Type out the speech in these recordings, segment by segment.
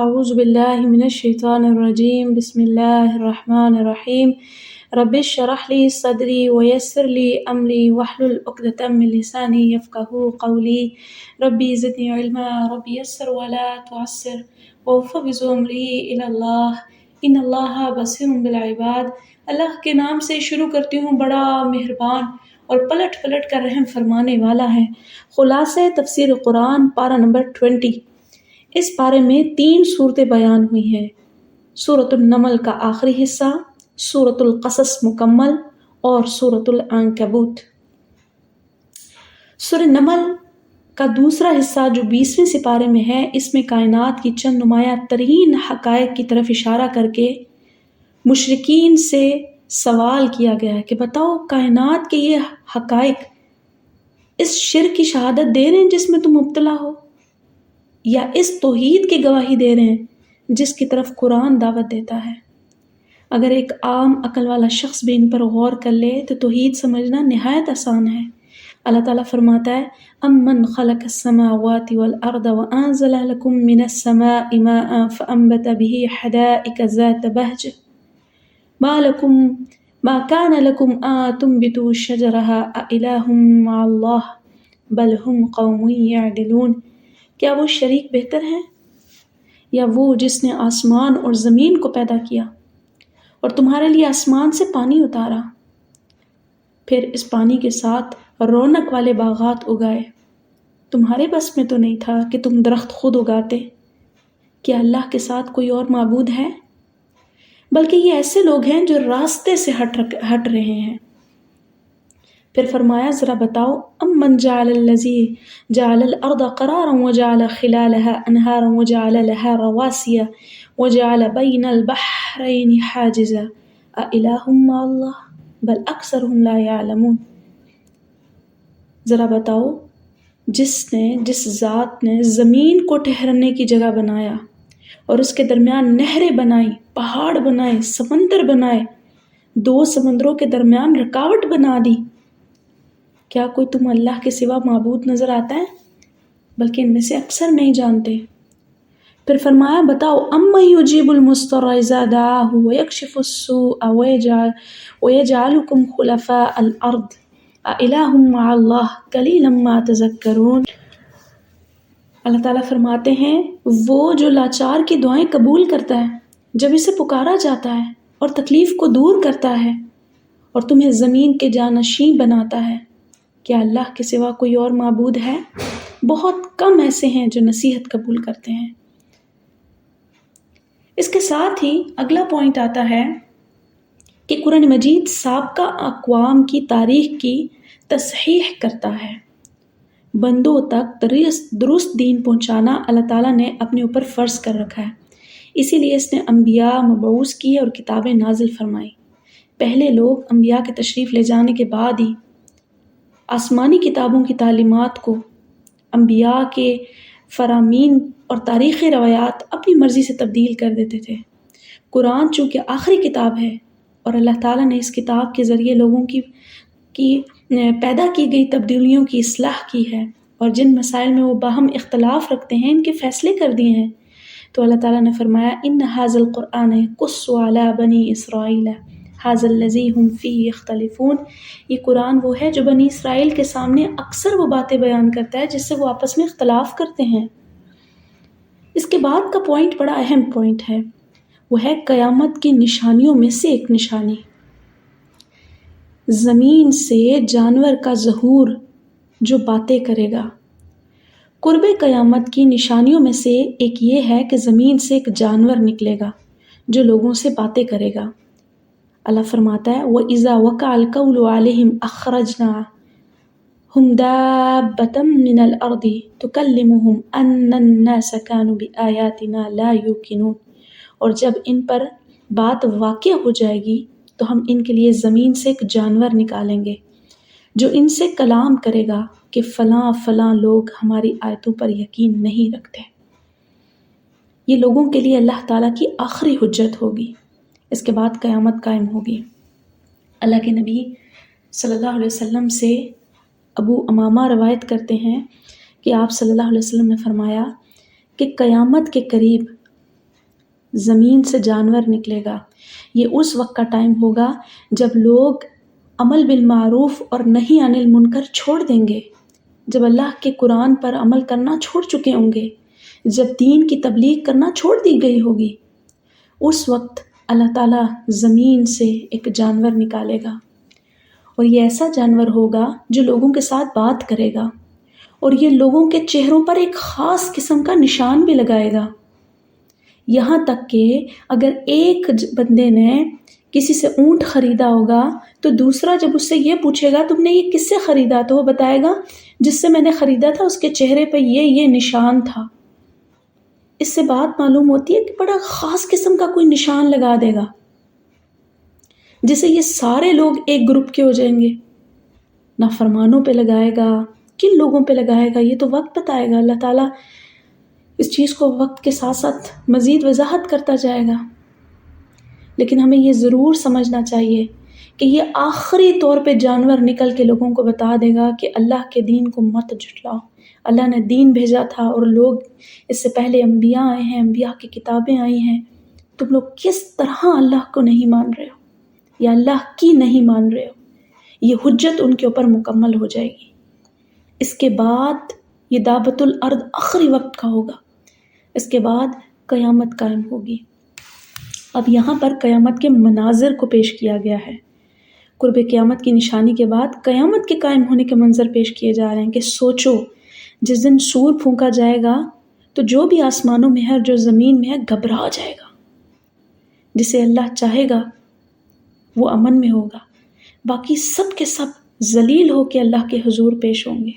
أعوذ بالله من الشيطان الرجيم بسم الله الرحمن الرحيم رب اشرح لي صدري ويسر لي أمري واحلل عقدة من لساني يفقهوا قولي ربي زدني علما ربي يسر ولا تعسر وفوض أمري إلى الله إن الله بصير بالعباد۔ اللہ کے نام سے شروع کرتی ہوں، بڑا مہربان اور پلٹ پلٹ کر رحم فرمانے والا ہے۔ خلاصہ تفسیر قرآن پارہ نمبر 20۔ اس پارے میں 3 صورتیں بیان ہوئی ہیں: سورۃ النمل کا آخری حصہ، سورۃ القصص مکمل اور سورۃ العنکبوت۔ سورۃ نمل کا دوسرا حصہ جو 20ویں سپارے میں ہے، اس میں کائنات کی چند نمایاں ترین حقائق کی طرف اشارہ کر کے مشرکین سے سوال کیا گیا ہے کہ بتاؤ کائنات کے یہ حقائق اس شرک کی شہادت دے رہے ہیں جس میں تم مبتلا ہو، یا اس توحید کی گواہی دے رہے ہیں جس کی طرف قرآن دعوت دیتا ہے؟ اگر ایک عام عقل والا شخص بھی ان پر غور کر لے تو توحید سمجھنا نہایت آسان ہے۔ اللہ تعالیٰ فرماتا ہے امن خلق السماوات والارض وانزل لكم من السماء ماء فانبت به حدائق ذات بهج ما كان لكم ان تنبتوا شجرها أإله مع الله بل هم قوم يعدلون۔ کیا وہ شریک بہتر ہیں یا وہ جس نے آسمان اور زمین کو پیدا کیا اور تمہارے لیے آسمان سے پانی اتارا، پھر اس پانی کے ساتھ رونق والے باغات اگائے؟ تمہارے بس میں تو نہیں تھا کہ تم درخت خود اگاتے۔ کیا اللہ کے ساتھ کوئی اور معبود ہے؟ بلکہ یہ ایسے لوگ ہیں جو راستے سے ہٹ رہے ہیں۔ پھر فرمایا ذرا بتاؤ امن جعل الذی جعل الارض قرارا وجعل خلالها انہارا وجعل لها رواسي وجعل بین البحرین حاجزا أإله مع الله بل اکثرهم لا يعلمون۔ ذرا بتاؤ جس ذات نے زمین کو ٹھہرنے کی جگہ بنایا اور اس کے درمیان نہریں بنائی، پہاڑ بنائے، سمندر بنائے، 2 سمندروں کے درمیان رکاوٹ بنا دی، کیا کوئی تم اللہ کے سوا معبود نظر آتا ہے؟ بلکہ ان میں سے اکثر نہیں جانتے۔ پھر فرمایا بتاؤ امن یجیب المضطر اذا دعاہ ویکشف السوء ویجعلکم خلفاء الارض أإله مع اللہ قلیلا ما تذکرون۔ اللہ تعالیٰ فرماتے ہیں وہ جو لاچار کی دعائیں قبول کرتا ہے جب اسے پکارا جاتا ہے اور تکلیف کو دور کرتا ہے اور تمہیں زمین کے جانشین بناتا ہے، کیا اللہ کے سوا کوئی اور معبود ہے؟ بہت کم ایسے ہیں جو نصیحت قبول کرتے ہیں۔ اس کے ساتھ ہی اگلا پوائنٹ آتا ہے کہ قرآن مجید سابقہ اقوام کی تاریخ کی تصحیح کرتا ہے۔ بندوں تک درست دین پہنچانا اللہ تعالیٰ نے اپنے اوپر فرض کر رکھا ہے، اسی لیے اس نے انبیاء مبعوث کیے اور کتابیں نازل فرمائی۔ پہلے لوگ انبیاء کے تشریف لے جانے کے بعد ہی آسمانی کتابوں کی تعلیمات کو، انبیاء کے فرامین اور تاریخی روایات اپنی مرضی سے تبدیل کر دیتے تھے۔ قرآن چونکہ آخری کتاب ہے اور اللہ تعالیٰ نے اس کتاب کے ذریعے لوگوں کی پیدا کی گئی تبدیلیوں کی اصلاح کی ہے اور جن مسائل میں وہ باہم اختلاف رکھتے ہیں ان کے فیصلے کر دیے ہیں۔ تو اللہ تعالیٰ نے فرمایا ان ھذا القرآن یقص علی بنی اسرائیل ھذا الذی ھم فیہ یختلفون۔ یہ قرآن وہ ہے جو بنی اسرائیل کے سامنے اکثر وہ باتیں بیان کرتا ہے جس سے وہ آپس میں اختلاف کرتے ہیں۔ اس کے بعد کا پوائنٹ بڑا اہم پوائنٹ ہے، وہ ہے قیامت کی نشانیوں میں سے ایک نشانی، زمین سے جانور کا ظہور جو باتیں کرے گا۔ قرب قیامت کی نشانیوں میں سے ایک یہ ہے کہ زمین سے ایک جانور نکلے گا جو لوگوں سے باتیں کرے گا۔ اللہ فرماتا ہے وَإِذَا وَقَعَ الْقَوْلُ عَلَيْهِمْ أَخْرَجْنَا هُمْ دَابَّةً مِّنَ الْأَرْضِ تُكَلِّمُهُمْ أَنَّ النَّاسَ كَانُوا بِآيَاتِنَا لَا يُوقِنُونَ۔ اور جب ان پر بات واقع ہو جائے گی تو ہم ان کے لیے زمین سے ایک جانور نکالیں گے جو ان سے کلام کرے گا کہ فلاں فلاں لوگ ہماری آیتوں پر یقین نہیں رکھتے۔ یہ لوگوں کے لیے اللہ تعالیٰ کی آخری حجت ہوگی، اس کے بعد قیامت قائم ہوگی۔ اللہ کے نبی صلی اللہ علیہ وسلم سے ابو امامہ روایت کرتے ہیں کہ آپ صلی اللہ علیہ وسلم نے فرمایا کہ قیامت کے قریب زمین سے جانور نکلے گا۔ یہ اس وقت کا ٹائم ہوگا جب لوگ عمل بالمعروف اور نہی عن المنکر چھوڑ دیں گے، جب اللہ کے قرآن پر عمل کرنا چھوڑ چکے ہوں گے، جب دین کی تبلیغ کرنا چھوڑ دی گئی ہوگی، اس وقت اللہ تعالیٰ زمین سے ایک جانور نکالے گا، اور یہ ایسا جانور ہوگا جو لوگوں کے ساتھ بات کرے گا، اور یہ لوگوں کے چہروں پر ایک خاص قسم کا نشان بھی لگائے گا۔ یہاں تک کہ اگر ایک بندے نے کسی سے اونٹ خریدا ہوگا تو دوسرا جب اس سے یہ پوچھے گا تم نے یہ کس سے خریدا، تو وہ بتائے گا جس سے میں نے خریدا تھا اس کے چہرے پہ یہ نشان تھا۔ اس سے بات معلوم ہوتی ہے کہ بڑا خاص قسم کا کوئی نشان لگا دے گا جسے یہ سارے لوگ ایک گروپ کے ہو جائیں گے۔ نافرمانوں پہ لگائے گا، کن لوگوں پہ لگائے گا یہ تو وقت بتائے گا۔ اللہ تعالیٰ اس چیز کو وقت کے ساتھ ساتھ مزید وضاحت کرتا جائے گا، لیکن ہمیں یہ ضرور سمجھنا چاہیے کہ یہ آخری طور پہ جانور نکل کے لوگوں کو بتا دے گا کہ اللہ کے دین کو مت جھٹلاؤ۔ اللہ نے دین بھیجا تھا اور لوگ اس سے پہلے انبیاء آئے ہیں، انبیاء کی کتابیں آئی ہیں، تم لوگ کس طرح اللہ کو نہیں مان رہے ہو یا اللہ کی نہیں مان رہے ہو۔ یہ حجت ان کے اوپر مکمل ہو جائے گی۔ اس کے بعد یہ دعوت الارض آخری وقت کا ہوگا، اس کے بعد قیامت قائم ہوگی۔ اب یہاں پر قیامت کے مناظر کو پیش کیا گیا ہے۔ قرب قیامت کی نشانی کے بعد قیامت کے قائم ہونے کے منظر پیش کیے جا رہے ہیں کہ سوچو جس دن سور پھونکا جائے گا تو جو بھی آسمانوں میں ہے اور جو زمین میں ہے گھبرا جائے گا۔ جسے اللہ چاہے گا وہ امن میں ہوگا، باقی سب کے سب ذلیل ہو کے اللہ کے حضور پیش ہوں گے۔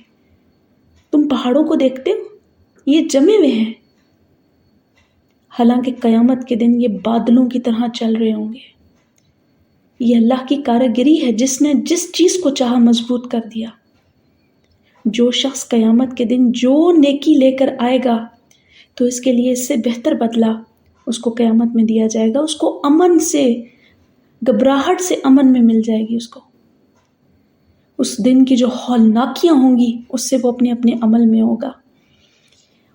تم پہاڑوں کو دیکھتے ہو، یہ جمے ہوئے ہیں، حالانکہ قیامت کے دن یہ بادلوں کی طرح چل رہے ہوں گے۔ یہ اللہ کی کارگری ہے جس نے جس چیز کو چاہا مضبوط کر دیا۔ جو شخص قیامت کے دن جو نیکی لے کر آئے گا تو اس کے لیے اس سے بہتر بدلہ اس کو قیامت میں دیا جائے گا، اس کو امن سے، گھبراہٹ سے امن میں مل جائے گی۔ اس کو اس دن کی جو ہولناکیاں ہوں گی اس سے وہ اپنے اپنے عمل میں ہوگا۔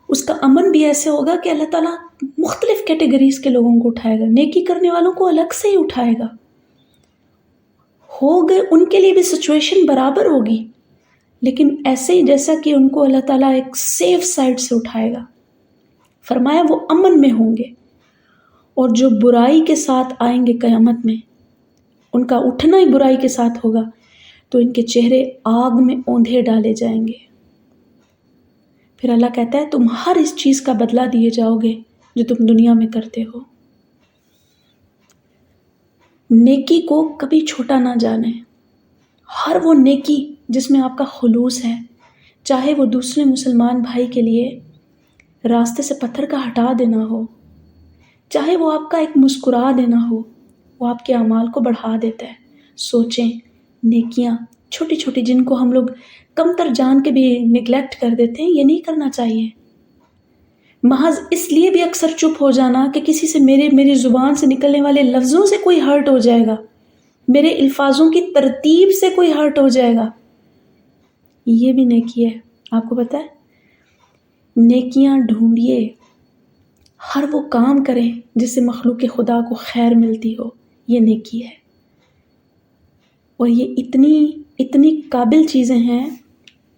اس کا امن بھی ایسے ہوگا کہ اللہ تعالیٰ مختلف کیٹیگریز کے لوگوں کو اٹھائے گا، نیکی کرنے والوں کو الگ سے ہی اٹھائے گا، ہوگے ان کے لیے بھی سچویشن برابر ہوگی، لیکن ایسے ہی جیسا کہ ان کو اللہ تعالیٰ ایک سیف سائڈ سے اٹھائے گا۔ فرمایا وہ امن میں ہوں گے، اور جو برائی کے ساتھ آئیں گے قیامت میں، ان کا اٹھنا ہی برائی کے ساتھ ہوگا، تو ان کے چہرے آگ میں اوندھے ڈالے جائیں گے۔ پھر اللہ کہتا ہے تم ہر اس چیز کا بدلہ دیے جاؤ گے جو تم دنیا میں کرتے ہو۔ نیکی کو کبھی چھوٹا نہ جانیں۔ ہر وہ نیکی جس میں آپ کا خلوص ہے، چاہے وہ دوسرے مسلمان بھائی کے لیے راستے سے پتھر کا ہٹا دینا ہو، چاہے وہ آپ کا ایک مسکرا دینا ہو، وہ آپ کے اعمال کو بڑھا دیتا ہے۔ سوچیں، نیکیاں چھوٹی چھوٹی جن کو ہم لوگ کمتر جان کے بھی نگلیکٹ کر دیتے ہیں، یہ نہیں کرنا چاہیے۔ محض اس لیے بھی اکثر چپ ہو جانا کہ کسی سے میری زبان سے نکلنے والے لفظوں سے کوئی ہرٹ ہو جائے گا، میرے الفاظوں کی ترتیب سے کوئی ہرٹ ہو جائے گا، یہ بھی نیکی ہے۔ آپ کو پتہ ہے، نیکیاں ڈھونڈیے، ہر وہ کام کریں جس سے مخلوق خدا کو خیر ملتی ہو، یہ نیکی ہے۔ اور یہ اتنی قابل چیزیں ہیں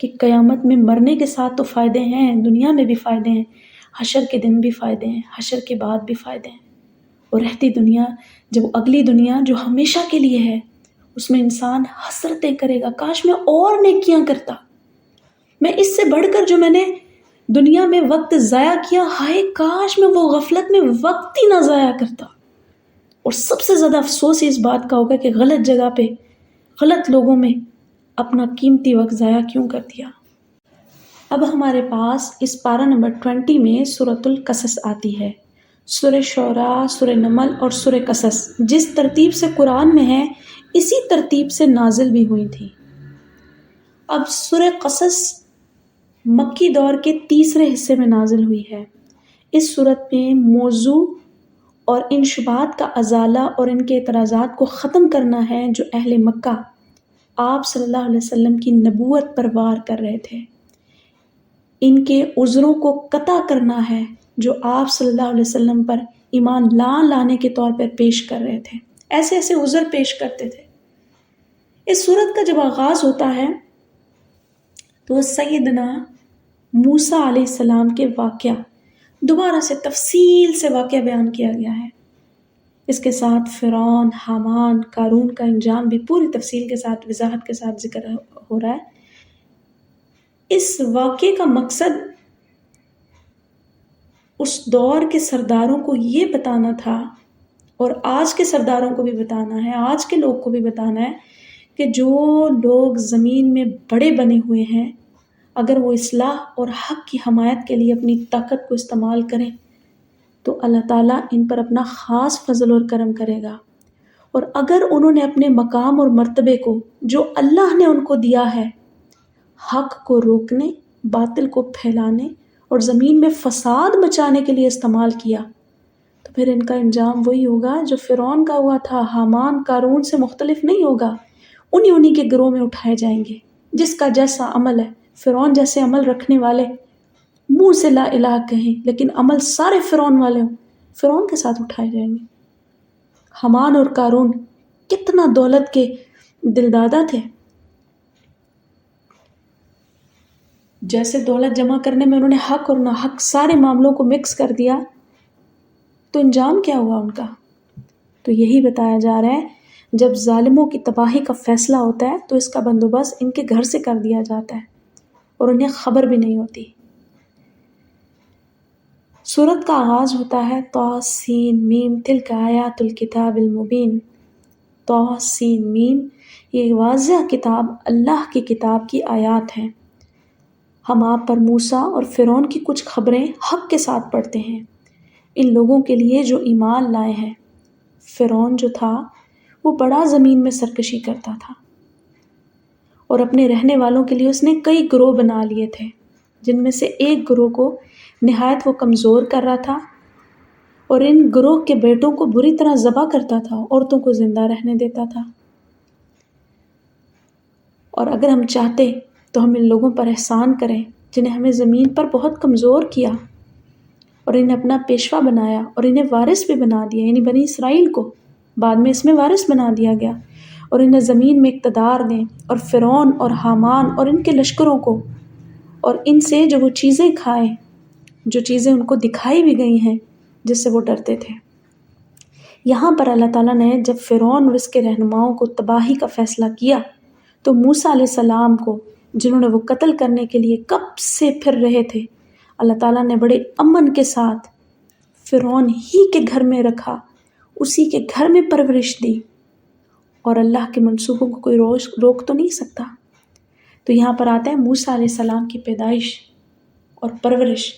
کہ قیامت میں مرنے کے ساتھ تو فائدے ہیں، دنیا میں بھی فائدے ہیں، حشر کے دن بھی فائدے ہیں، حشر کے بعد بھی فائدے ہیں، اور رہتی دنیا، جب اگلی دنیا جو ہمیشہ کے لیے ہے، اس میں انسان حسرتیں کرے گا، کاش میں اور نیکیاں کرتا، میں اس سے بڑھ کر جو میں نے دنیا میں وقت ضائع کیا، ہائے کاش میں وہ غفلت میں وقت ہی نہ ضائع کرتا۔ اور سب سے زیادہ افسوس اس بات کا ہوگا کہ غلط جگہ پہ، غلط لوگوں میں اپنا قیمتی وقت ضائع کیوں کر دیا۔ اب ہمارے پاس اس پارہ نمبر 20 میں سورۃ القصص آتی ہے۔ سورہ شعراء، سورہ نمل اور سورہ قصص جس ترتیب سے قرآن میں ہے، اسی ترتیب سے نازل بھی ہوئی تھی۔ اب سورہ قصص مکی دور کے تیسرے حصے میں نازل ہوئی ہے۔ اس صورت میں موضوع اور ان شبہات کا ازالہ اور ان کے اعتراضات کو ختم کرنا ہے جو اہل مکہ آپ صلی اللہ علیہ وسلم کی نبوت پر وار کر رہے تھے۔ ان کے عذروں کو قطع کرنا ہے جو آپ صلی اللہ علیہ وسلم پر ایمان لانے کے طور پر پیش کر رہے تھے. ایسے ایسے عذر پیش کرتے تھے. اس صورت کا جب آغاز ہوتا ہے تو سیدنا موسیٰ علیہ السلام کے واقعہ دوبارہ سے تفصیل سے واقعہ بیان کیا گیا ہے. اس کے ساتھ فرعون، حامان، قارون کا انجام بھی پوری تفصیل کے ساتھ وضاحت کے ساتھ ذکر ہو رہا ہے. اس واقعے کا مقصد اس دور کے سرداروں کو یہ بتانا تھا اور آج کے سرداروں کو بھی بتانا ہے، آج کے لوگ کو بھی بتانا ہے کہ جو لوگ زمین میں بڑے بنے ہوئے ہیں اگر وہ اصلاح اور حق کی حمایت کے لیے اپنی طاقت کو استعمال کریں تو اللہ تعالیٰ ان پر اپنا خاص فضل اور کرم کرے گا. اور اگر انہوں نے اپنے مقام اور مرتبے کو جو اللہ نے ان کو دیا ہے حق کو روکنے، باطل کو پھیلانے اور زمین میں فساد مچانے کے لیے استعمال کیا تو پھر ان کا انجام وہی ہوگا جو فرعون کا ہوا تھا. حامان، قارون سے مختلف نہیں ہوگا. انہی کے گروہ میں اٹھائے جائیں گے. جس کا جیسا عمل ہے، فرعون جیسے عمل رکھنے والے منہ سے لا الہ کہیں لیکن عمل سارے فرعون والے ہوں، فرعون کے ساتھ اٹھائے جائیں گے. حامان اور قارون کتنا دولت کے دلدادہ تھے. جیسے دولت جمع کرنے میں انہوں نے حق اور ناحق سارے معاملوں کو مکس کر دیا تو انجام کیا ہوا ان کا. تو یہی بتایا جا رہا ہے جب ظالموں کی تباہی کا فیصلہ ہوتا ہے تو اس کا بندوبست ان کے گھر سے کر دیا جاتا ہے اور انہیں خبر بھی نہیں ہوتی. سورت کا آغاز ہوتا ہے طاسین تلک آیات الکتاب المبین. طاسین یہ واضح کتاب اللہ کی کتاب کی آیات ہیں. ہم آپ پر موسیٰ اور فرعون کی کچھ خبریں حق کے ساتھ پڑھتے ہیں ان لوگوں کے لیے جو ایمان لائے ہیں. فرعون جو تھا وہ بڑا زمین میں سرکشی کرتا تھا اور اپنے رہنے والوں کے لیے اس نے کئی گروہ بنا لیے تھے جن میں سے ایک گروہ کو نہایت وہ کمزور کر رہا تھا اور ان گروہ کے بیٹوں کو بری طرح ذبح کرتا تھا، عورتوں کو زندہ رہنے دیتا تھا. اور اگر ہم چاہتے تو ہم ان لوگوں پر احسان کریں جنہیں ہمیں زمین پر بہت کمزور کیا اور انہیں اپنا پیشوا بنایا اور انہیں وارث بھی بنا دیا، یعنی بنی اسرائیل کو بعد میں اس میں وارث بنا دیا گیا، اور انہیں زمین میں اقتدار دیں اور فرعون اور حامان اور ان کے لشکروں کو اور ان سے جو وہ چیزیں کھائیں جو چیزیں ان کو دکھائی بھی گئی ہیں جس سے وہ ڈرتے تھے. یہاں پر اللہ تعالیٰ نے جب فرعون اور اس کے رہنماؤں کو تباہی کا فیصلہ کیا تو موسیٰ علیہ السلام کو جنہوں نے وہ قتل کرنے کے لیے کب سے پھر رہے تھے اللہ تعالیٰ نے بڑے امن کے ساتھ فرعون ہی کے گھر میں رکھا، اسی کے گھر میں پرورش دی، اور اللہ کے منصوبوں کو کوئی روک تو نہیں سکتا. تو یہاں پر آتا ہے موسیٰ علیہ السلام کی پیدائش اور پرورش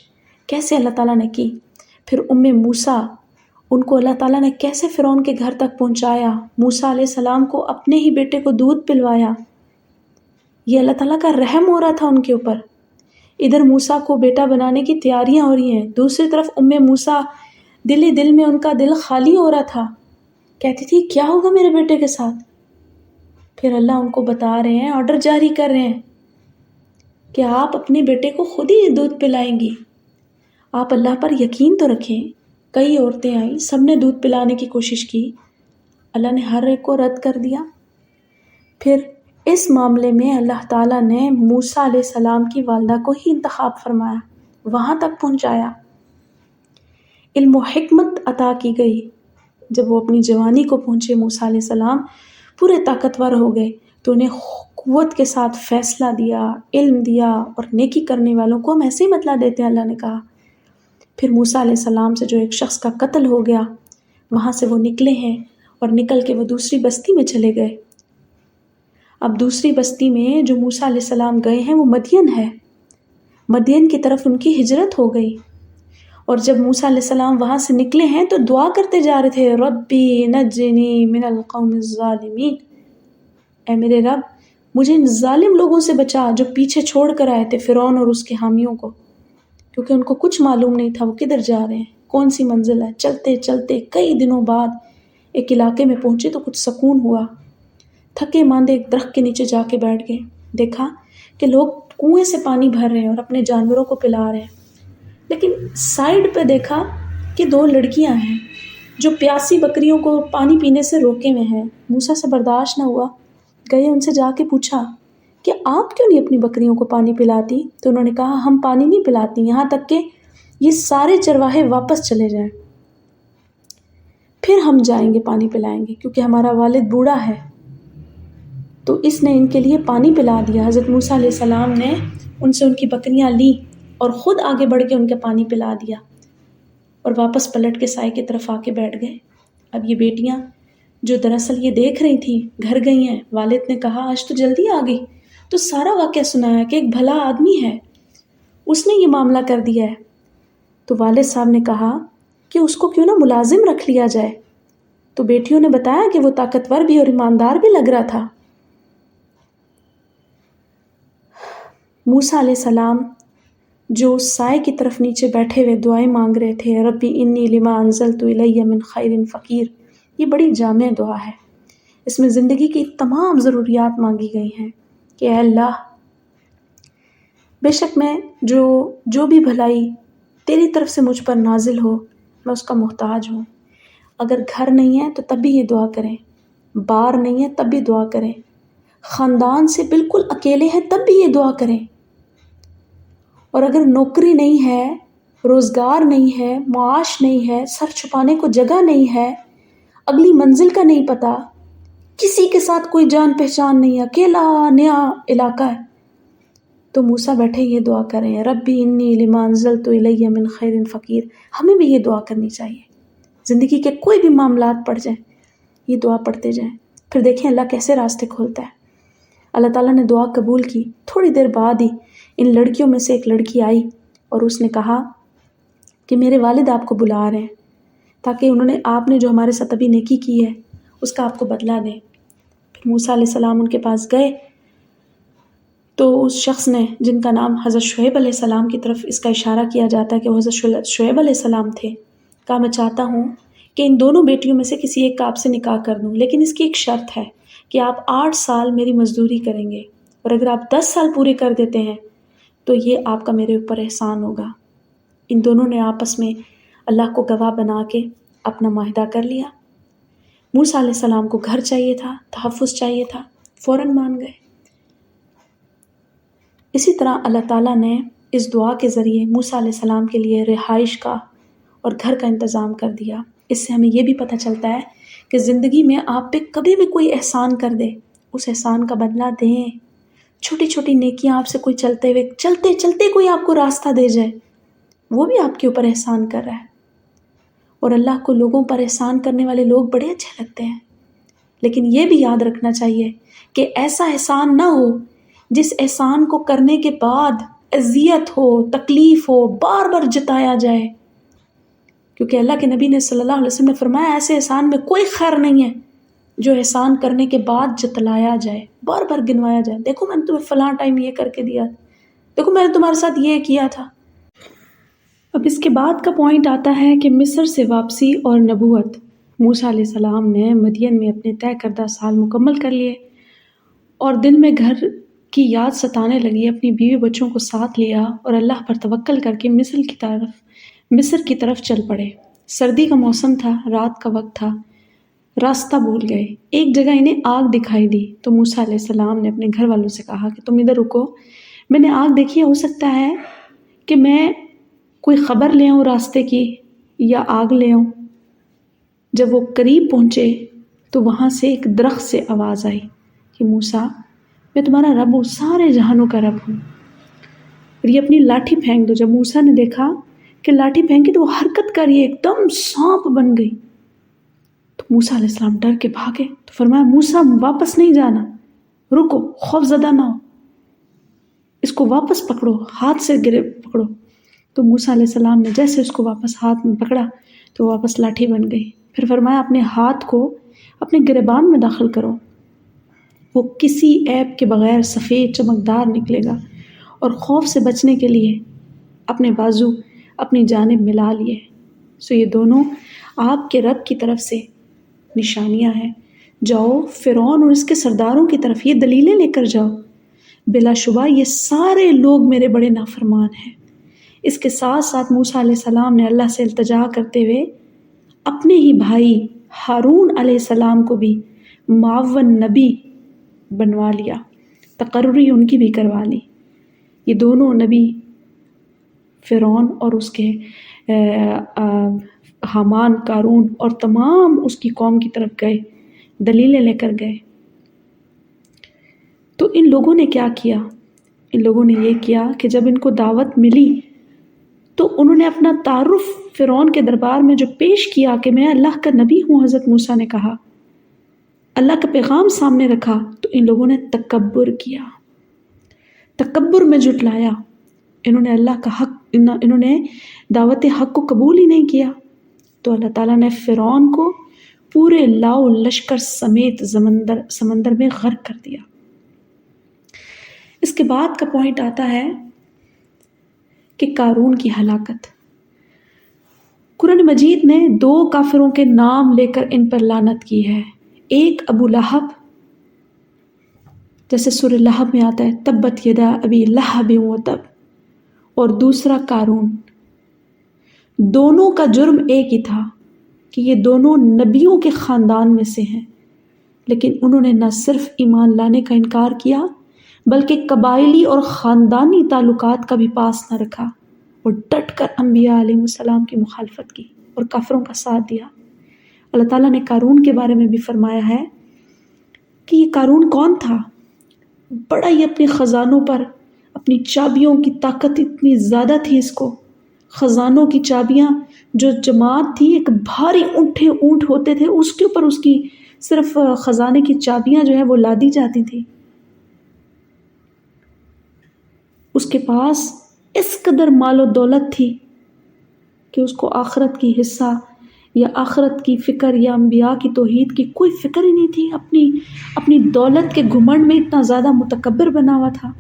کیسے اللہ تعالیٰ نے کی. پھر موسیٰ ان کو اللہ تعالیٰ نے کیسے فرعون کے گھر تک پہنچایا، موسیٰ علیہ السلام کو اپنے ہی بیٹے کو دودھ پلوایا. یہ اللہ تعالیٰ کا رحم ہو رہا تھا ان کے اوپر. ادھر موسیٰ کو بیٹا بنانے کی تیاریاں ہو رہی ہیں، دوسری طرف موسیٰ دل میں ان کا دل خالی ہو رہا تھا، کہتی تھی کیا ہوگا میرے بیٹے کے ساتھ. پھر اللہ ان کو بتا رہے ہیں، آرڈر جاری کر رہے ہیں کہ آپ اپنے بیٹے کو خود ہی دودھ پلائیں گی. آپ اللہ پر یقین تو رکھیں. کئی عورتیں آئیں، سب نے دودھ پلانے کی کوشش کی، اللہ نے ہر ایک کو رد کر دیا. پھر اس معاملے میں اللہ تعالیٰ نے موسیٰ علیہ السلام کی والدہ کو ہی انتخاب فرمایا، وہاں تک پہنچایا، علم و حکمت عطا کی گئی. جب وہ اپنی جوانی کو پہنچے موسیٰ علیہ السلام پورے طاقتور ہو گئے تو انہیں قوت کے ساتھ فیصلہ دیا، علم دیا، اور نیکی کرنے والوں کو ہم ایسے ہی بتلا دیتے ہیں اللہ نے کہا. پھر موسیٰ علیہ السلام سے جو ایک شخص کا قتل ہو گیا وہاں سے وہ نکلے ہیں اور نکل کے وہ دوسری بستی میں چلے گئے. اب دوسری بستی میں جو موسیٰ علیہ السلام گئے ہیں وہ مدین ہے. مدین کی طرف ان کی ہجرت ہو گئی، اور جب موسیٰ علیہ السلام وہاں سے نکلے ہیں تو دعا کرتے جا رہے تھے، ربی نجنی من القوم الظالمین، اے میرے رب مجھے ان ظالم لوگوں سے بچا جو پیچھے چھوڑ کر آئے تھے فرعون اور اس کے حامیوں کو، کیونکہ ان کو کچھ معلوم نہیں تھا وہ کدھر جا رہے ہیں، کون سی منزل ہے. چلتے چلتے کئی دنوں بعد ایک علاقے میں پہنچے تو کچھ سکون ہوا. تھکے ماندے ایک درخت کے نیچے جا کے بیٹھ گئے. دیکھا کہ لوگ کنویں سے پانی بھر رہے ہیں اور اپنے جانوروں کو پلا رہے ہیں، لیکن سائڈ پہ دیکھا کہ 2 لڑکیاں ہیں جو پیاسی بکریوں کو پانی پینے سے روکے ہوئے ہیں۔ موسیٰ سے برداشت نہ ہوا، گئے ان سے جا کے پوچھا کہ آپ کیوں نہیں اپنی بکریوں کو پانی پلاتی؟ تو انہوں نے کہا ہم پانی نہیں پلاتی یہاں تک کہ یہ سارے چرواہے واپس چلے جائیں، پھر ہم جائیں گے پانی پلائیں گے، کیونکہ ہمارا والد بوڑھا ہے۔ تو اس نے ان کے لیے پانی پلا دیا۔ حضرت موسیٰ علیہ السلام نے ان سے ان کی بکریاں لیں اور خود آگے بڑھ کے ان کے پانی پلا دیا اور واپس پلٹ کے سائے کی طرف آ کے بیٹھ گئے۔ اب یہ بیٹیاں جو دراصل یہ دیکھ رہی تھیں گھر گئی ہیں، والد نے کہا آج تو جلدی آ گئی، تو سارا واقعہ سنایا کہ ایک بھلا آدمی ہے، اس نے یہ معاملہ کر دیا ہے۔ تو والد صاحب نے کہا کہ اس کو کیوں نہ ملازم رکھ لیا جائے؟ تو بیٹیوں نے بتایا کہ وہ طاقتور بھی اور ایماندار بھی لگ رہا تھا۔ موسیٰ علیہ السلام جو سائے کی طرف نیچے بیٹھے ہوئے دعائیں مانگ رہے تھے، ربی انی لما انزلت الی من خیر فقیر، یہ بڑی جامع دعا ہے۔ اس میں زندگی کی تمام ضروریات مانگی گئی ہیں کہ اے اللہ، بے شک میں جو بھی بھلائی تیری طرف سے مجھ پر نازل ہو میں اس کا محتاج ہوں۔ اگر گھر نہیں ہے تو تب بھی یہ دعا کریں، بار نہیں ہے تب بھی دعا کریں، خاندان سے بالکل اکیلے ہیں تب بھی یہ دعا کریں، اور اگر نوکری نہیں ہے، روزگار نہیں ہے، معاش نہیں ہے، سر چھپانے کو جگہ نہیں ہے، اگلی منزل کا نہیں پتہ، کسی کے ساتھ کوئی جان پہچان نہیں ہے، اکیلا نیا علاقہ ہے، تو موسیٰ بیٹھے یہ دعا کریں ربی انی لما انزلت الی من خیر فقیر۔ ہمیں بھی یہ دعا کرنی چاہیے، زندگی کے کوئی بھی معاملات پڑ جائیں یہ دعا پڑھتے جائیں، پھر دیکھیں اللہ کیسے راستے کھولتا ہے۔ اللہ تعالیٰ نے دعا قبول کی۔ تھوڑی دیر بعد ہی ان لڑکیوں میں سے ایک لڑکی آئی اور اس نے کہا کہ میرے والد آپ کو بلا رہے ہیں، تاکہ آپ نے جو ہمارے ساتھ ابھی نیکی کی ہے اس کا آپ کو بدلہ دیں۔ پھر موسیٰ علیہ السلام ان کے پاس گئے تو اس شخص نے، جن کا نام حضرت شعیب علیہ السلام کی طرف اس کا اشارہ کیا جاتا ہے کہ وہ حضرت شعیب علیہ السلام تھے، کہا میں چاہتا ہوں کہ ان دونوں بیٹیوں میں سے کسی ایک کا آپ سے نکاح کر دوں، لیکن اس کی ایک شرط ہے کہ آپ 8 سال میری مزدوری کریں گے، اور اگر آپ 10 سال پورے کر دیتے ہیں تو یہ آپ کا میرے اوپر احسان ہوگا۔ ان دونوں نے آپس میں اللہ کو گواہ بنا کے اپنا معاہدہ کر لیا۔ موسیٰ علیہ السلام کو گھر چاہیے تھا، تحفظ چاہیے تھا، فوراً مان گئے۔ اسی طرح اللہ تعالیٰ نے اس دعا کے ذریعے موسیٰ علیہ السلام کے لیے رہائش کا اور گھر کا انتظام کر دیا۔ اس سے ہمیں یہ بھی پتہ چلتا ہے کہ زندگی میں آپ پہ کبھی بھی کوئی احسان کر دے، اس احسان کا بدلہ دیں۔ چھوٹی چھوٹی نیکیاں آپ سے کوئی چلتے چلتے کوئی آپ کو راستہ دے جائے، وہ بھی آپ کے اوپر احسان کر رہا ہے۔ اور اللہ کو لوگوں پر احسان کرنے والے لوگ بڑے اچھے لگتے ہیں، لیکن یہ بھی یاد رکھنا چاہیے کہ ایسا احسان نہ ہو جس احسان کو کرنے کے بعد اذیت ہو، تکلیف ہو، بار بار جتایا جائے، کیونکہ اللہ کے نبی نے صلی اللہ علیہ وسلم نے فرمایا ایسے احسان میں کوئی خیر نہیں ہے جو احسان کرنے کے بعد جتلایا جائے، بار بار گنوایا جائے، دیکھو میں نے تمہیں فلاں ٹائم یہ کر کے دیا، دیکھو میں نے تمہارے ساتھ یہ کیا تھا۔ اب اس کے بعد کا پوائنٹ آتا ہے کہ مصر سے واپسی اور نبوت۔ موسیٰ علیہ السلام نے مدین میں اپنے طے کردہ سال مکمل کر لیے اور دل میں گھر کی یاد ستانے لگی، اپنی بیوی بچوں کو ساتھ لیا اور اللہ پر توکل کر کے مصر کی طرف چل پڑے۔ سردی کا موسم تھا، رات کا وقت تھا، راستہ بھول گئے۔ ایک جگہ انہیں آگ دکھائی دی تو موسیٰ علیہ السلام نے اپنے گھر والوں سے کہا کہ تم ادھر رکو، میں نے آگ دیکھی ہے، ہو سکتا ہے کہ میں کوئی خبر لے آؤں راستے کی یا آگ لے آؤں۔ جب وہ قریب پہنچے تو وہاں سے ایک درخت سے آواز آئی کہ موسیٰ میں تمہارا رب ہوں، سارے جہانوں کا رب ہوں، اور یہ اپنی لاٹھی پھینک دو۔ جب موسیٰ نے دیکھا کہ لاٹھی پھینکی تو وہ حرکت کر رہی ہے، ایک دم سانپ بن گئی، تو موسیٰ علیہ السلام ڈر کے بھاگے۔ تو فرمایا موسیٰ واپس نہیں جانا، رکو، خوف زدہ نہ ہو، اس کو واپس پکڑو، ہاتھ سے پکڑو۔ تو موسیٰ علیہ السلام نے جیسے اس کو واپس ہاتھ میں پکڑا تو واپس لاٹھی بن گئی۔ پھر فرمایا اپنے ہاتھ کو اپنے گریبان میں داخل کرو، وہ کسی عیب کے بغیر سفید چمکدار نکلے گا، اور خوف سے بچنے کے لیے اپنے بازو اپنی جانب ملا لیے۔ سو یہ دونوں آپ کے رب کی طرف سے نشانیاں ہیں۔ جاؤ فرعون اور اس کے سرداروں کی طرف یہ دلیلیں لے کر جاؤ بلا شبہ یہ سارے لوگ میرے بڑے نافرمان ہیں۔ اس کے ساتھ ساتھ موسیٰ علیہ السلام نے اللہ سے التجا کرتے ہوئے اپنے ہی بھائی ہارون علیہ السلام کو بھی معاون نبی بنوا لیا، تقرری ان کی بھی کروا لی۔ یہ دونوں نبی فرعون اور اس کے حامان، قارون اور تمام اس کی قوم کی طرف گئے، دلیلیں لے کر گئے۔ تو ان لوگوں نے کیا کیا؟ ان لوگوں نے یہ کیا کہ جب ان کو دعوت ملی تو انہوں نے اپنا تعارف فرعون کے دربار میں جو پیش کیا کہ میں اللہ کا نبی ہوں، حضرت موسیٰ نے کہا، اللہ کا پیغام سامنے رکھا، تو ان لوگوں نے تکبر کیا، تکبر میں جھٹلایا۔ انہوں نے اللہ کا حق، انہوں نے دعوت حق کو قبول ہی نہیں کیا، تو اللہ تعالیٰ نے فرعون کو پورے لاؤ لشکر سمیت سمندر میں غرق کر دیا۔ اس کے بعد کا پوائنٹ آتا ہے کہ قارون کی ہلاکت۔ قرآن مجید نے 2 کافروں کے نام لے کر ان پر لعنت کی ہے، ایک ابو لہب، جیسے سورہ لہب میں آتا ہے تبت یدا ابی لہب وتب، اور دوسرا قارون۔ دونوں کا جرم ایک ہی تھا کہ یہ دونوں نبیوں کے خاندان میں سے ہیں، لیکن انہوں نے نہ صرف ایمان لانے کا انکار کیا بلکہ قبائلی اور خاندانی تعلقات کا بھی پاس نہ رکھا اور ڈٹ کر انبیاء علیہ السلام کی مخالفت کی اور کافروں کا ساتھ دیا۔ اللہ تعالیٰ نے قارون کے بارے میں بھی فرمایا ہے کہ یہ قارون کون تھا؟ بڑا ہی اپنے خزانوں پر، اپنی چابیوں کی طاقت اتنی زیادہ تھی اس کو، خزانوں کی چابیاں جو جماعت تھی، ایک بھاری اونٹ ہوتے تھے، اس کے اوپر اس کی صرف خزانے کی چابیاں جو ہے وہ لادی جاتی تھی۔ اس کے پاس اس قدر مال و دولت تھی کہ اس کو آخرت کی حصہ یا آخرت کی فکر یا انبیاء کی توحید کی کوئی فکر ہی نہیں تھی، اپنی دولت کے گھمنڈ میں اتنا زیادہ متکبر بنا ہوا تھا،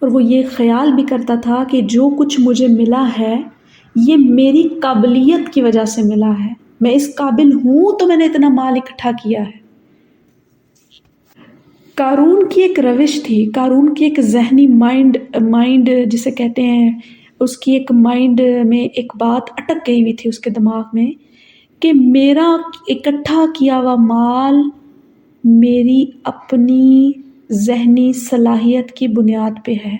اور وہ یہ خیال بھی کرتا تھا کہ جو کچھ مجھے ملا ہے یہ میری قابلیت کی وجہ سے ملا ہے، میں اس قابل ہوں تو میں نے اتنا مال اکٹھا کیا ہے۔ قارون کی ایک روش تھی، قارون کی ایک ذہنی مائنڈ جسے کہتے ہیں، اس کی ایک مائنڈ میں ایک بات اٹک گئی ہوئی تھی اس کے دماغ میں کہ میرا اکٹھا کیا ہوا مال میری اپنی ذہنی صلاحیت کی بنیاد پہ ہے،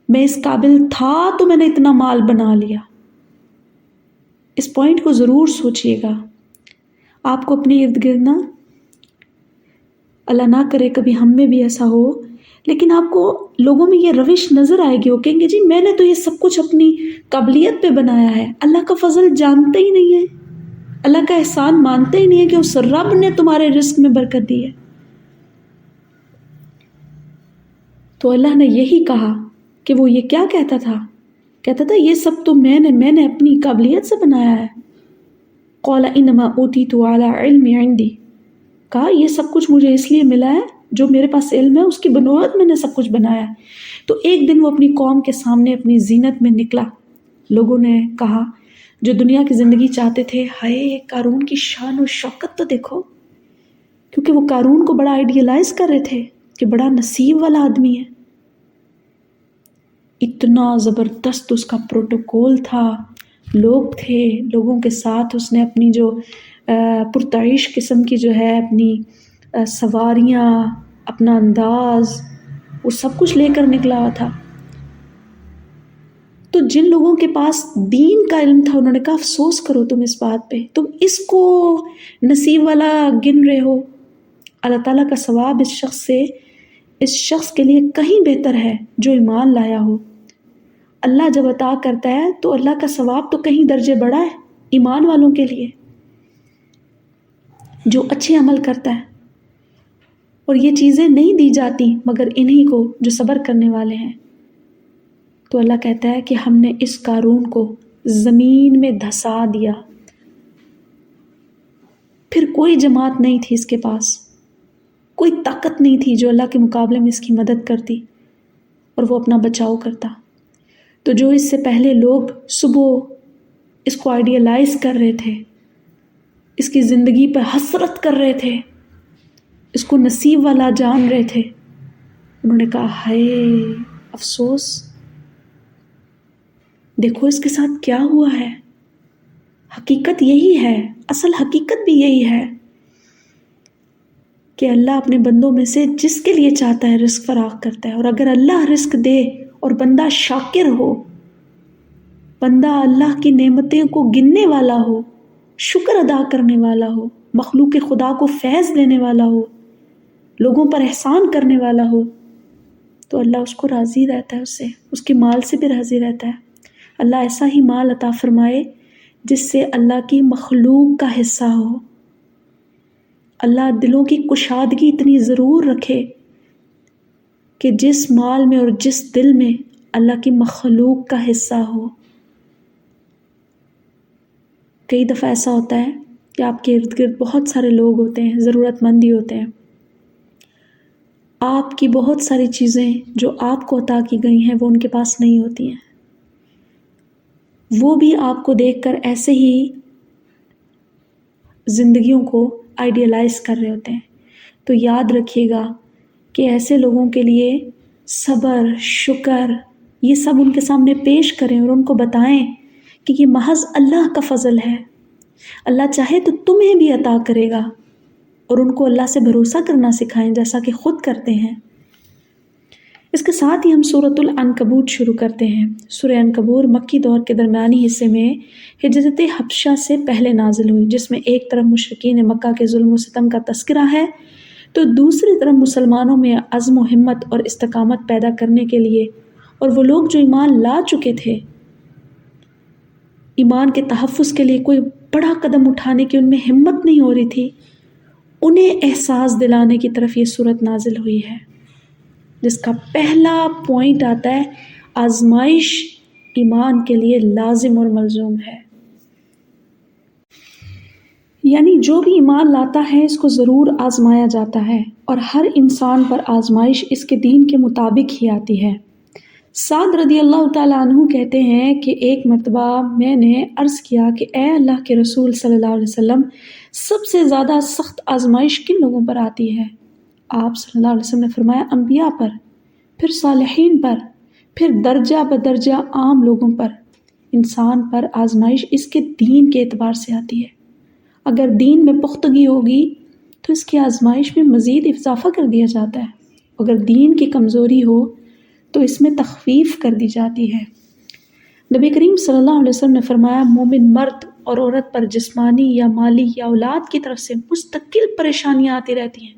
میں اس قابل تھا تو میں نے اتنا مال بنا لیا۔ اس پوائنٹ کو ضرور سوچئے گا۔ آپ کو اپنے ارد گرد نہ، اللہ نہ کرے کبھی ہم میں بھی ایسا ہو، لیکن آپ کو لوگوں میں یہ روش نظر آئے گی، وہ کہیں گے جی میں نے تو یہ سب کچھ اپنی قابلیت پہ بنایا ہے، اللہ کا فضل جانتے ہی نہیں ہے، اللہ کا احسان مانتے ہی نہیں ہے کہ اس رب نے تمہارے رزق میں برکت دی ہے۔ تو اللہ نے یہی کہا کہ وہ یہ کیا کہتا تھا یہ سب تو میں نے اپنی قابلیت سے بنایا ہے۔ قال انما اوتیت علی علم عندی، کہا یہ سب کچھ مجھے اس لیے ملا ہے، جو میرے پاس علم ہے اس کی بنیاد میں نے سب کچھ بنایا ہے۔ تو ایک دن وہ اپنی قوم کے سامنے اپنی زینت میں نکلا، لوگوں نے کہا جو دنیا کی زندگی چاہتے تھے، ہائے قارون کی شان و شوکت تو دیکھو، کیونکہ وہ قارون کو بڑا آئیڈیلائز کر رہے تھے کہ بڑا نصیب والا آدمی ہے، اتنا زبردست اس کا پروٹوکول تھا، لوگ تھے، لوگوں کے ساتھ اس نے اپنی جو پرتعیش قسم کی جو ہے اپنی سواریاں، اپنا انداز، وہ سب کچھ لے کر نکلا ہوا تھا۔ تو جن لوگوں کے پاس دین کا علم تھا انہوں نے کہا افسوس کرو تم اس بات پہ، تم اس کو نصیب والا گن رہے ہو، اللہ تعالیٰ کا ثواب اس شخص کے لیے کہیں بہتر ہے جو ایمان لایا ہو۔ اللہ جب عطا کرتا ہے تو اللہ کا ثواب تو کہیں درجے بڑا ہے ایمان والوں کے لیے، جو اچھے عمل کرتا ہے، اور یہ چیزیں نہیں دی جاتی مگر انہی کو جو صبر کرنے والے ہیں۔ تو اللہ کہتا ہے کہ ہم نے اس قارون کو زمین میں دھسا دیا، پھر کوئی جماعت نہیں تھی اس کے پاس، کوئی طاقت نہیں تھی جو اللہ کے مقابلے میں اس کی مدد کرتی اور وہ اپنا بچاؤ کرتا۔ تو جو اس سے پہلے لوگ صبح اس کو آئیڈیلائز کر رہے تھے، اس کی زندگی پہ حسرت کر رہے تھے، اس کو نصیب والا جان رہے تھے، انہوں نے کہا ہائے افسوس، دیکھو اس کے ساتھ کیا ہوا ہے۔ حقیقت یہی ہے، اصل حقیقت بھی یہی ہے کہ اللہ اپنے بندوں میں سے جس کے لیے چاہتا ہے رزق فراخ کرتا ہے، اور اگر اللہ رزق دے اور بندہ شاکر ہو، بندہ اللہ کی نعمتیں کو گننے والا ہو، شکر ادا کرنے والا ہو، مخلوق خدا کو فیض دینے والا ہو، لوگوں پر احسان کرنے والا ہو، تو اللہ اس کو راضی رہتا ہے، اس سے، اس کے مال سے بھی راضی رہتا ہے۔ اللہ ایسا ہی مال عطا فرمائے جس سے اللہ کی مخلوق کا حصہ ہو۔ اللہ دلوں کی کشادگی اتنی ضرور رکھے کہ جس مال میں اور جس دل میں اللہ کی مخلوق کا حصہ ہو۔ کئی دفعہ ایسا ہوتا ہے کہ آپ کے ارد گرد بہت سارے لوگ ہوتے ہیں، ضرورت مند ہی ہوتے ہیں، آپ کی بہت ساری چیزیں جو آپ کو عطا کی گئی ہیں وہ ان کے پاس نہیں ہوتی ہیں، وہ بھی آپ کو دیکھ کر ایسے ہی زندگیوں کو آئیڈیلائز کر رہے ہوتے ہیں۔ تو یاد رکھیے گا کہ ایسے لوگوں کے لیے صبر، شکر، یہ سب ان کے سامنے پیش کریں اور ان کو بتائیں کہ یہ محض اللہ کا فضل ہے، اللہ چاہے تو تمہیں بھی عطا کرے گا، اور ان کو اللہ سے بھروسہ کرنا سکھائیں جیسا کہ خود کرتے ہیں۔ اس کے ساتھ ہی ہم سورۃ العنکبوت شروع کرتے ہیں۔ سورہ عنکبوت مکی دور کے درمیانی حصے میں ہجرت حبشہ سے پہلے نازل ہوئی، جس میں ایک طرف مشرکین مکہ کے ظلم و ستم کا تذکرہ ہے تو دوسری طرف مسلمانوں میں عزم و ہمت اور استقامت پیدا کرنے کے لیے، اور وہ لوگ جو ایمان لا چکے تھے، ایمان کے تحفظ کے لیے کوئی بڑا قدم اٹھانے کی ان میں ہمت نہیں ہو رہی تھی، انہیں احساس دلانے کی طرف یہ صورت نازل ہوئی ہے، جس کا پہلا پوائنٹ آتا ہے آزمائش ایمان کے لیے لازم اور ملزوم ہے۔ یعنی جو بھی ایمان لاتا ہے اس کو ضرور آزمایا جاتا ہے، اور ہر انسان پر آزمائش اس کے دین کے مطابق ہی آتی ہے۔ سعد رضی اللہ تعالیٰ عنہ کہتے ہیں کہ ایک مرتبہ میں نے عرض کیا کہ اے اللہ کے رسول صلی اللہ علیہ وسلم، سب سے زیادہ سخت آزمائش کن لوگوں پر آتی ہے؟ آپ صلی اللہ علیہ وسلم نے فرمایا انبیاء پر، پھر صالحین پر، پھر درجہ بدرجہ عام لوگوں پر۔ انسان پر آزمائش اس کے دین کے اعتبار سے آتی ہے۔ اگر دین میں پختگی ہوگی تو اس کی آزمائش میں مزید اضافہ کر دیا جاتا ہے، اگر دین کی کمزوری ہو تو اس میں تخفیف کر دی جاتی ہے۔ نبی کریم صلی اللہ علیہ وسلم نے فرمایا مومن مرد اور عورت پر جسمانی یا مالی یا اولاد کی طرف سے مستقل پریشانیاں آتی رہتی ہیں،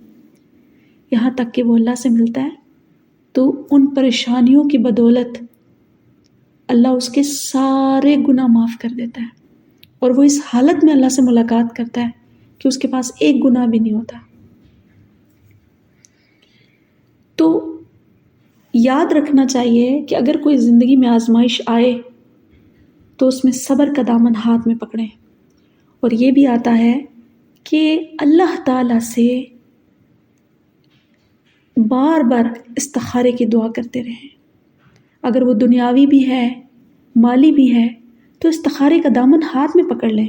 یہاں تک کہ وہ اللہ سے ملتا ہے تو ان پریشانیوں کی بدولت اللہ اس کے سارے گناہ معاف کر دیتا ہے، اور وہ اس حالت میں اللہ سے ملاقات کرتا ہے کہ اس کے پاس ایک گناہ بھی نہیں ہوتا۔ تو یاد رکھنا چاہیے کہ اگر کوئی زندگی میں آزمائش آئے تو اس میں صبر کا دامن ہاتھ میں پکڑیں، اور یہ بھی آتا ہے کہ اللہ تعالیٰ سے بار بار استخارے کی دعا کرتے رہیں۔ اگر وہ دنیاوی بھی ہے، مالی بھی ہے، تو استخارے کا دامن ہاتھ میں پکڑ لیں،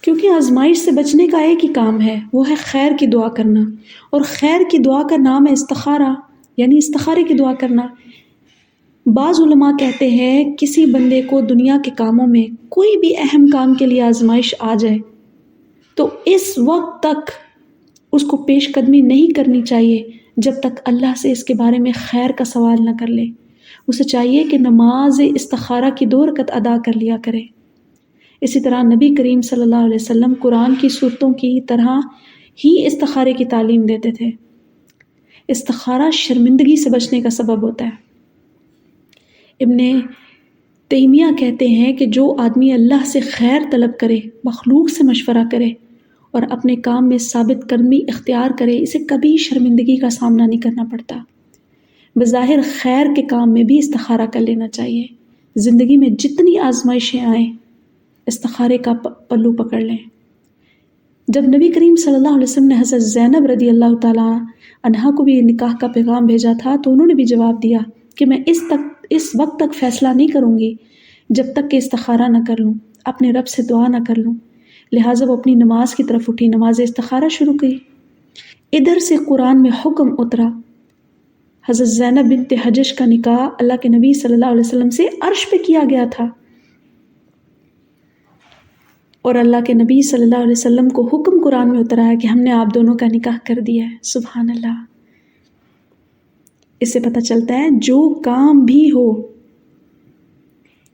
کیونکہ آزمائش سے بچنے کا ایک ہی کام ہے، وہ ہے خیر کی دعا کرنا، اور خیر کی دعا کا نام ہے استخارہ، یعنی استخارے کی دعا کرنا۔ بعض علماء کہتے ہیں کسی بندے کو دنیا کے کاموں میں کوئی بھی اہم کام کے لیے آزمائش آ جائے تو اس وقت تک اس کو پیش قدمی نہیں کرنی چاہیے جب تک اللہ سے اس کے بارے میں خیر کا سوال نہ کر لے۔ اسے چاہیے کہ نماز استخارہ کی 2 رکعت ادا کر لیا کرے۔ اسی طرح نبی کریم صلی اللہ علیہ وسلم قرآن کی صورتوں کی طرح ہی استخارے کی تعلیم دیتے تھے۔ استخارہ شرمندگی سے بچنے کا سبب ہوتا ہے۔ ابن تیمیہ کہتے ہیں کہ جو آدمی اللہ سے خیر طلب کرے، مخلوق سے مشورہ کرے اور اپنے کام میں ثابت قدمی اختیار کرے، اسے کبھی شرمندگی کا سامنا نہیں کرنا پڑتا۔ بظاہر خیر کے کام میں بھی استخارہ کر لینا چاہیے۔ زندگی میں جتنی آزمائشیں آئیں، استخارے کا پلو پکڑ لیں۔ جب نبی کریم صلی اللہ علیہ وسلم نے حضرت زینب رضی اللہ تعالیٰ عنہا کو بھی نکاح کا پیغام بھیجا تھا تو انہوں نے بھی جواب دیا کہ میں اس وقت تک فیصلہ نہیں کروں گی جب تک کہ استخارہ نہ کر لوں، اپنے رب سے دعا نہ کر لوں۔ لہٰذا وہ اپنی نماز کی طرف اٹھی، نماز استخارہ شروع کی۔ ادھر سے قرآن میں حکم اترا، حضرت زینب بنت حجش کا نکاح اللہ کے نبی صلی اللہ علیہ وسلم سے عرش پہ کیا گیا تھا، اور اللہ کے نبی صلی اللہ علیہ وسلم کو حکم قرآن میں اترا ہے کہ ہم نے آپ دونوں کا نکاح کر دیا ہے۔ سبحان اللہ۔ اس سے پتہ چلتا ہے جو کام بھی ہو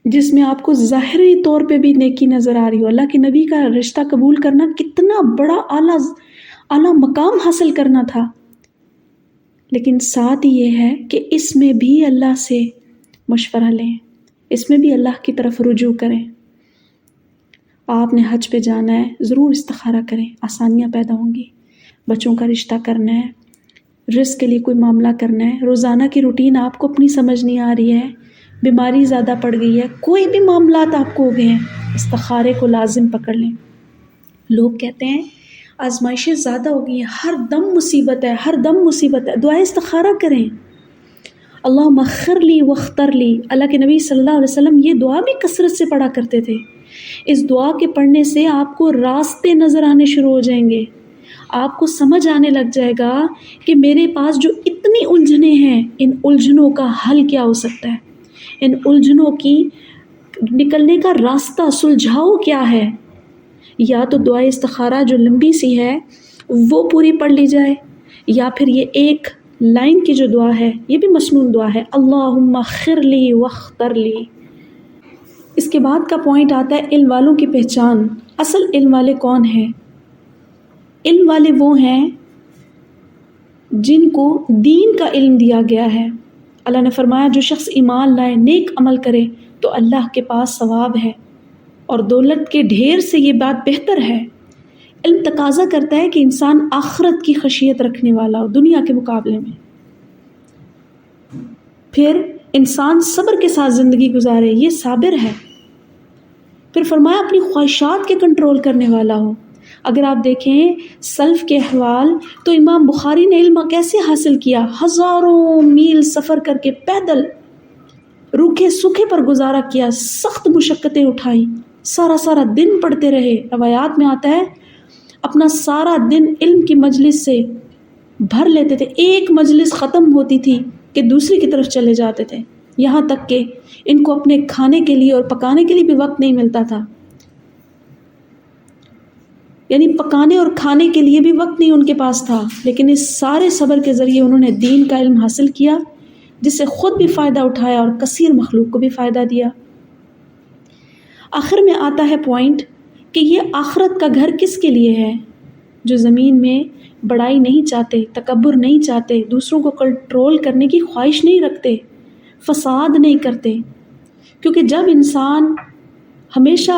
جس میں آپ کو ظاہری طور پہ بھی نیکی نظر آ رہی ہو، اللہ کے نبی کا رشتہ قبول کرنا کتنا بڑا اعلیٰ مقام حاصل کرنا تھا، لیکن ساتھ یہ ہے کہ اس میں بھی اللہ سے مشورہ لیں، اس میں بھی اللہ کی طرف رجوع کریں۔ آپ نے حج پہ جانا ہے، ضرور استخارہ کریں، آسانیاں پیدا ہوں گی۔ بچوں کا رشتہ کرنا ہے، رزق کے لیے کوئی معاملہ کرنا ہے، روزانہ کی روٹین آپ کو اپنی سمجھ نہیں آ رہی ہے، بیماری زیادہ پڑ گئی ہے، کوئی بھی معاملات آپ کو ہو گئے ہیں، استخارے کو لازم پکڑ لیں۔ لوگ کہتے ہیں آزمائشیں زیادہ ہو گئی ہیں، ہر دم مصیبت ہے، ہر دم مصیبت ہے، دعائے استخارہ کریں۔ اللہم اخر لی واختر لی، اللہ کے نبی صلی اللہ علیہ وسلم یہ دعا بھی کثرت سے پڑھا کرتے تھے۔ اس دعا کے پڑھنے سے آپ کو راستے نظر آنے شروع ہو جائیں گے، آپ کو سمجھ آنے لگ جائے گا کہ میرے پاس جو اتنی الجھنیں ہیں، ان الجھنوں کا حل کیا ہو سکتا ہے، ان الجھنوں کی نکلنے کا راستہ سلجھاؤ کیا ہے۔ یا تو دعائے استخارہ جو لمبی سی ہے وہ پوری پڑھ لی جائے، یا پھر یہ ایک لائن کی جو دعا ہے یہ بھی مسنون دعا ہے، اللہم اخر لی واختر لی۔ اس کے بعد کا پوائنٹ آتا ہے علم والوں کی پہچان۔ اصل علم والے کون ہیں؟ علم والے وہ ہیں جن کو دین کا علم دیا گیا ہے۔ اللہ نے فرمایا جو شخص ایمان لائے، نیک عمل کرے تو اللہ کے پاس ثواب ہے، اور دولت کے ڈھیر سے یہ بات بہتر ہے۔ علم تقاضا کرتا ہے کہ انسان آخرت کی خشیت رکھنے والا ہو دنیا کے مقابلے میں، پھر انسان صبر کے ساتھ زندگی گزارے، یہ صابر ہے۔ پھر فرمایا اپنی خواہشات کے کنٹرول کرنے والا ہو۔ اگر آپ دیکھیں سلف کے احوال تو امام بخاری نے علم کیسے حاصل کیا؟ ہزاروں میل سفر کر کے پیدل روکھے سوکھے پر گزارا کیا، سخت مشقتیں اٹھائیں، سارا دن پڑھتے رہے۔ روایات میں آتا ہے اپنا سارا دن علم کی مجلس سے بھر لیتے تھے، ایک مجلس ختم ہوتی تھی کہ دوسری کی طرف چلے جاتے تھے، یہاں تک کہ ان کو اپنے کھانے کے لیے اور پکانے کے لیے بھی وقت نہیں ملتا تھا، یعنی پکانے اور کھانے کے لیے بھی وقت نہیں ان کے پاس تھا، لیکن اس سارے صبر کے ذریعے انہوں نے دین کا علم حاصل کیا، جس سے خود بھی فائدہ اٹھایا اور کثیر مخلوق کو بھی فائدہ دیا۔ آخر میں آتا ہے پوائنٹ کہ یہ آخرت کا گھر کس کے لیے ہے؟ جو زمین میں بڑائی نہیں چاہتے، تکبر نہیں چاہتے، دوسروں کو کنٹرول کرنے کی خواہش نہیں رکھتے، فساد نہیں کرتے، کیونکہ جب انسان ہمیشہ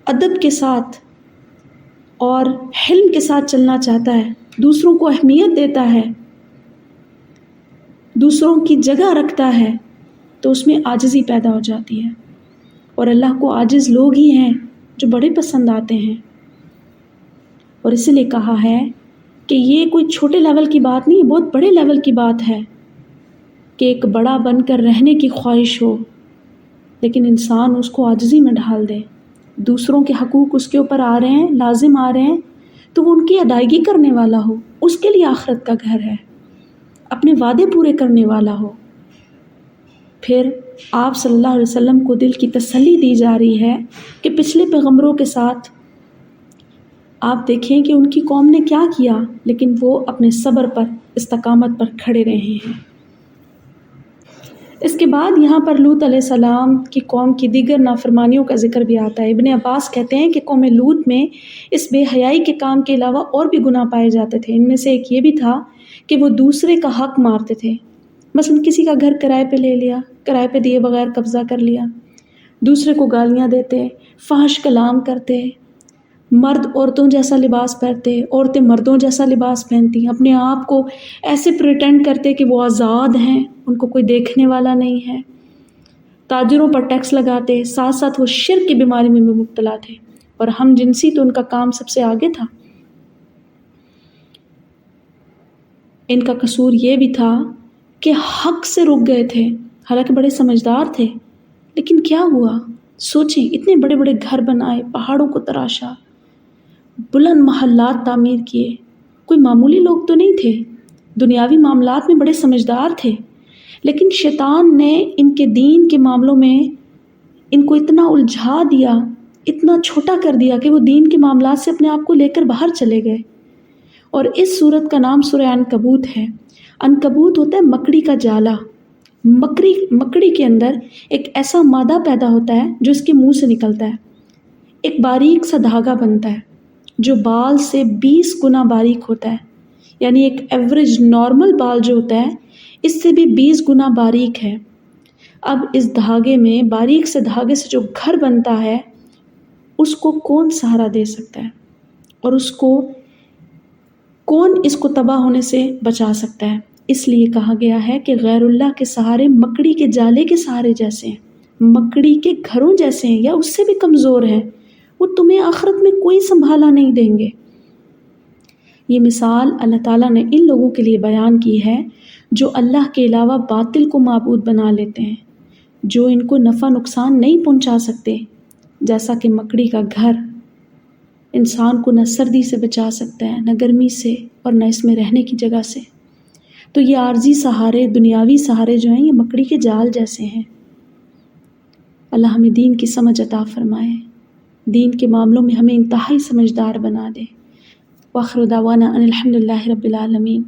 ادب کے ساتھ اور حلم کے ساتھ چلنا چاہتا ہے، دوسروں کو اہمیت دیتا ہے، دوسروں کی جگہ رکھتا ہے، تو اس میں عاجزی پیدا ہو جاتی ہے، اور اللہ کو عاجز لوگ ہی ہیں جو بڑے پسند آتے ہیں۔ اور اسی لیے کہا ہے کہ یہ کوئی چھوٹے لیول کی بات نہیں، بہت بڑے لیول کی بات ہے کہ ایک بڑا بن کر رہنے کی خواہش ہو، لیکن انسان اس کو عاجزی میں ڈھال دے، دوسروں کے حقوق اس کے اوپر آ رہے ہیں، لازم آ رہے ہیں، تو وہ ان کی ادائیگی کرنے والا ہو، اس کے لیے آخرت کا گھر ہے، اپنے وعدے پورے کرنے والا ہو۔ پھر آپ صلی اللہ علیہ وسلم کو دل کی تسلی دی جا رہی ہے کہ پچھلے پیغمبروں کے ساتھ آپ دیکھیں کہ ان کی قوم نے کیا کیا، لیکن وہ اپنے صبر پر، استقامت پر کھڑے رہے ہیں۔ اس کے بعد یہاں پر لوط علیہ السلام کی قوم کی دیگر نافرمانیوں کا ذکر بھی آتا ہے۔ ابن عباس کہتے ہیں کہ قوم لوط میں اس بے حیائی کے کام کے علاوہ اور بھی گناہ پائے جاتے تھے۔ ان میں سے ایک یہ بھی تھا کہ وہ دوسرے کا حق مارتے تھے، مثلا کسی کا گھر کرائے پہ لے لیا، کرائے پہ دیے بغیر قبضہ کر لیا، دوسرے کو گالیاں دیتے، فحش کلام کرتے، مرد عورتوں جیسا لباس پہنتے، عورتیں مردوں جیسا لباس پہنتی، اپنے آپ کو ایسے پریٹینڈ کرتے کہ وہ آزاد ہیں، ان کو کوئی دیکھنے والا نہیں ہے، تاجروں پر ٹیکس لگاتے، ساتھ ساتھ وہ شرک کی بیماری میں بھی مبتلا تھے، اور ہم جنسی تو ان کا کام سب سے آگے تھا۔ ان کا قصور یہ بھی تھا کہ حق سے رک گئے تھے، حالانکہ بڑے سمجھدار تھے، لیکن کیا ہوا؟ سوچیں، اتنے بڑے بڑے گھر بنائے، پہاڑوں کو تراشا، بلند محلات تعمیر کیے. کوئی معمولی لوگ تو نہیں تھے، دنیاوی معاملات میں بڑے سمجھدار تھے، لیکن شیطان نے ان کے دین کے معاملوں میں ان کو اتنا الجھا دیا، اتنا چھوٹا کر دیا کہ وہ دین کے معاملات سے اپنے آپ کو لے کر باہر چلے گئے. اور اس سورت کا نام سورہ عنکبوت ہے. عنکبوت ہوتا ہے مکڑی کا جالا. مکڑی کے اندر ایک ایسا مادہ پیدا ہوتا ہے جو اس کے منہ سے نکلتا ہے. ایک باریک سا دھاگا بنتا ہے جو بال سے 20 گنا باریک ہوتا ہے. یعنی ایک ایوریج نارمل بال جو ہوتا ہے اس سے بھی 20 گنا باریک ہے. اب اس دھاگے میں، باریک سے دھاگے سے جو گھر بنتا ہے، اس کو کون سہارا دے سکتا ہے، اور کون اس کو تباہ ہونے سے بچا سکتا ہے؟ اس لیے کہا گیا ہے کہ غیر اللہ کے سہارے مکڑی کے جالے کے سہارے جیسے ہیں، مکڑی کے گھروں جیسے ہیں، یا اس سے بھی کمزور ہیں. وہ تمہیں آخرت میں کوئی سنبھالا نہیں دیں گے. یہ مثال اللہ تعالیٰ نے ان لوگوں کے لیے بیان کی ہے جو اللہ کے علاوہ باطل کو معبود بنا لیتے ہیں، جو ان کو نفع نقصان نہیں پہنچا سکتے، جیسا کہ مکڑی کا گھر انسان کو نہ سردی سے بچا سکتا ہے، نہ گرمی سے، اور نہ اس میں رہنے کی جگہ سے. تو یہ عارضی سہارے، دنیاوی سہارے جو ہیں، یہ مکڑی کے جال جیسے ہیں. اللہ ہمیں دین کی سمجھ عطا فرمائے، دین کے معاملوں میں ہمیں انتہائی سمجھدار بنا دے. وآخر دعوانا ان الحمد للہ رب العالمین.